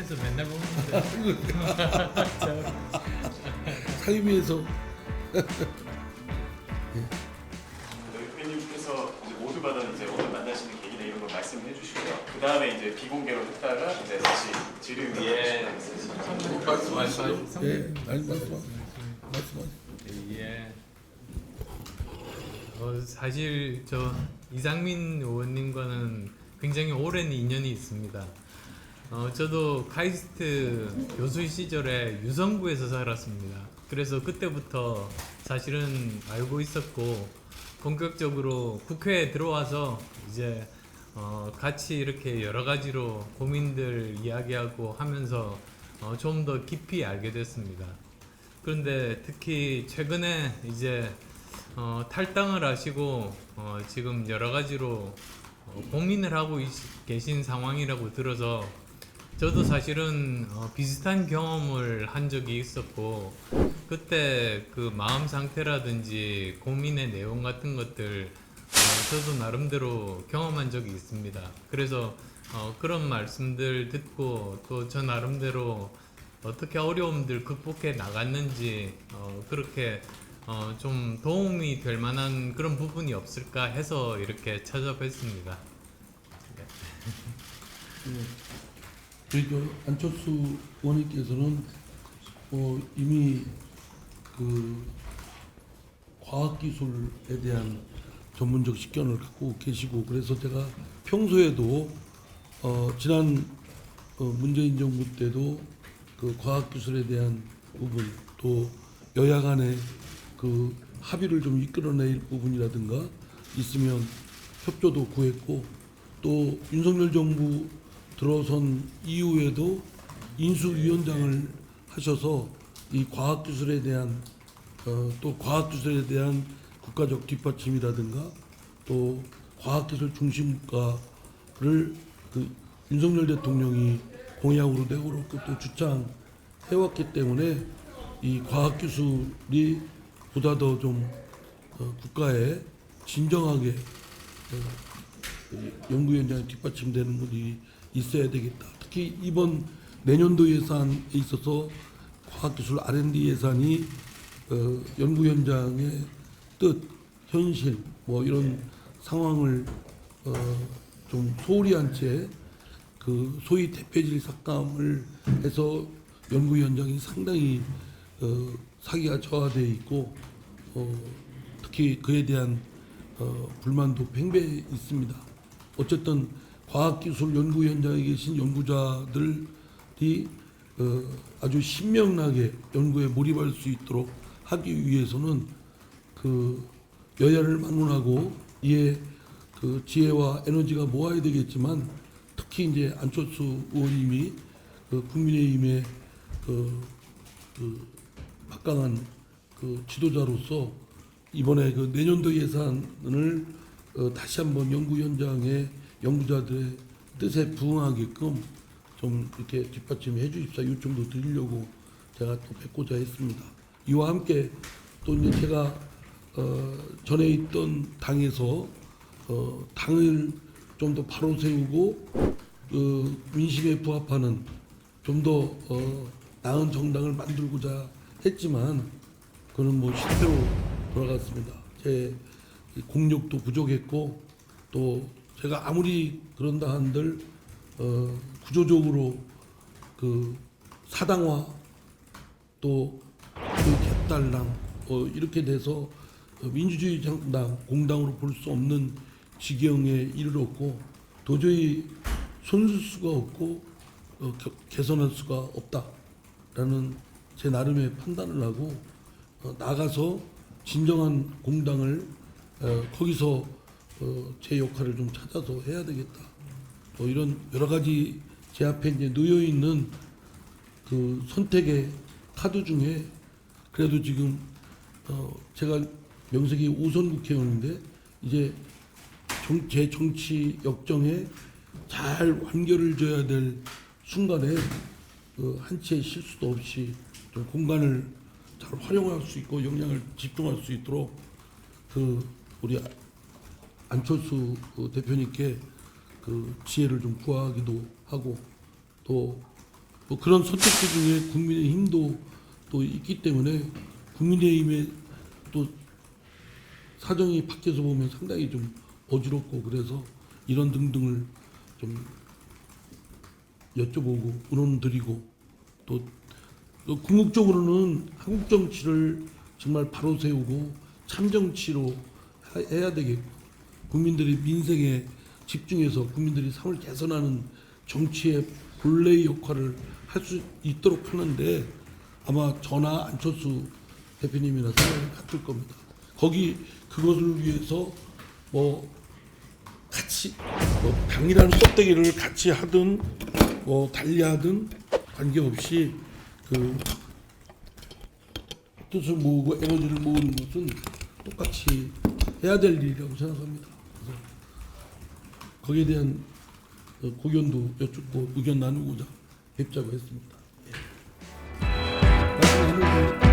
TV에서 맨날 보는데. 상임위에서 대표님께서 이제 모두 받은 이제 오늘 만나시는 계기나 이런 걸 말씀해 주시고요. 그 다음에 이제 비공개로 했다가 이제 다시 질의응답 말씀하시죠. 예, 말씀하세요. 예. 사실 저 이상민 의원님과는 굉장히 오랜 인연이 있습니다. 저도 카이스트 교수 시절에 유성구에서 살았습니다. 그래서 그때부터 사실은 알고 있었고 본격적으로 국회에 들어와서 이제 같이 이렇게 여러 가지로 고민들 이야기하고 하면서 좀 더 깊이 알게 됐습니다. 그런데 특히 최근에 이제 탈당을 하시고 지금 여러 가지로 고민을 하고 계신 상황이라고 들어서 저도 사실은 비슷한 경험을 한 적이 있었고 그때 그 마음 상태라든지 고민의 내용 같은 것들 저도 나름대로 경험한 적이 있습니다. 그래서 그런 말씀들 듣고 또 저 나름대로 어떻게 어려움들 극복해 나갔는지 그렇게 좀 도움이 될 만한 그런 부분이 없을까 해서 이렇게 찾아뵙습니다. 그리고 안철수 의원님께서는 이미 그 과학기술에 대한 전문적 식견을 갖고 계시고 그래서 제가 평소에도 지난 문재인 정부 때도 그 과학기술에 대한 부분 또 여야 간의 그 합의를 좀 이끌어낼 부분이라든가 있으면 협조도 구했고 또 윤석열 정부 들어선 이후에도 인수위원장을 하셔서 이 과학기술에 대한 또 과학기술에 대한 국가적 뒷받침이라든가 또 과학기술 중심국가를 그 윤석열 대통령이 공약으로 내걸었고 또 주창해왔기 때문에 이 과학기술이 보다 더 좀 국가에 진정하게 연구위원장에 뒷받침되는 것이 있어야 되겠다. 특히 이번 내년도 예산에 있어서 과학기술 R&D 예산이 연구위원장의 뜻, 현실 뭐 이런 상황을 좀 소홀히 한 채 그 소위 대패질 삭감을 해서 연구위원장이 상당히 사기가 저하되어 있고 특히 그에 대한 불만도 팽배해 있습니다. 어쨌든 과학기술연구위원장에 계신 연구자들이 아주 신명나게 연구에 몰입할 수 있도록 하기 위해서는 그 여야를 막론하고 이에 그 지혜와 에너지가 모아야 되겠지만 특히 이제 안철수 의원님이 그 국민의힘의 그 막강한 그 지도자로서 이번에 그 내년도 예산을 다시 한번 연구위원장의 연구자들의 뜻에 부응하게끔 좀 이렇게 뒷받침해 주십사 요청도 드리려고 제가 또 뵙고자 했습니다. 이와 함께 또 이제 제가 전에 있던 당에서 당을 좀 더 바로 세우고 민심에 부합하는 좀 더 나은 정당을 만들고자 했지만 그는 뭐 실패로 돌아갔습니다. 제 공력도 부족했고 또 제가 아무리 그런다 한들 구조적으로 그 사당화 또 그 개딸당 이렇게 돼서 민주주의 정당 공당으로 볼 수 없는 지경에 이르렀고 도저히 손쓸 수가 없고 개선할 수가 없다라는 제 나름의 판단을 하고 나가서 진정한 공당을 거기서 제 역할을 좀 찾아서 해야 되겠다. 또 이런 여러 가지 제 앞에 이제 놓여 있는 그 선택의 카드 중에 그래도 지금 제가 명색이 5선 국회의원인데 이제 제 정치 역정에 잘 완결을 져야 될 순간에 한 채의 실수도 없이 좀 공간을 잘 활용할 수 있고 역량을 집중할 수 있도록 그 우리 안철수 대표님께 그 지혜를 좀 구하기도 하고 또 뭐 그런 선택지 중에 국민의힘도 또 있기 때문에 국민의힘의 또 사정이 밖에서 보면 상당히 좀 어지럽고 그래서 이런 등등을 좀 여쭤보고 의논 드리고 또 궁극적으로는 한국 정치를 정말 바로 세우고 참정치로 해야 되겠고 국민들이 민생에 집중해서 국민들이 삶을 개선하는 정치의 본래의 역할을 할 수 있도록 하는데 아마 저나 안철수 대표님이나 생각이 같을 겁니다. 거기 그것을 위해서 뭐 같이 뭐 당이라는 껍데기를 같이 하든 뭐 달리하든 관계없이 그 뜻을 모으고 에너지를 모으는 것은 똑같이 해야 될 일이라고 생각합니다. 그래서 거기에 대한 고견도 여쭙고 의견 나누고자 뵙자고 했습니다. 예. 말씀 나누고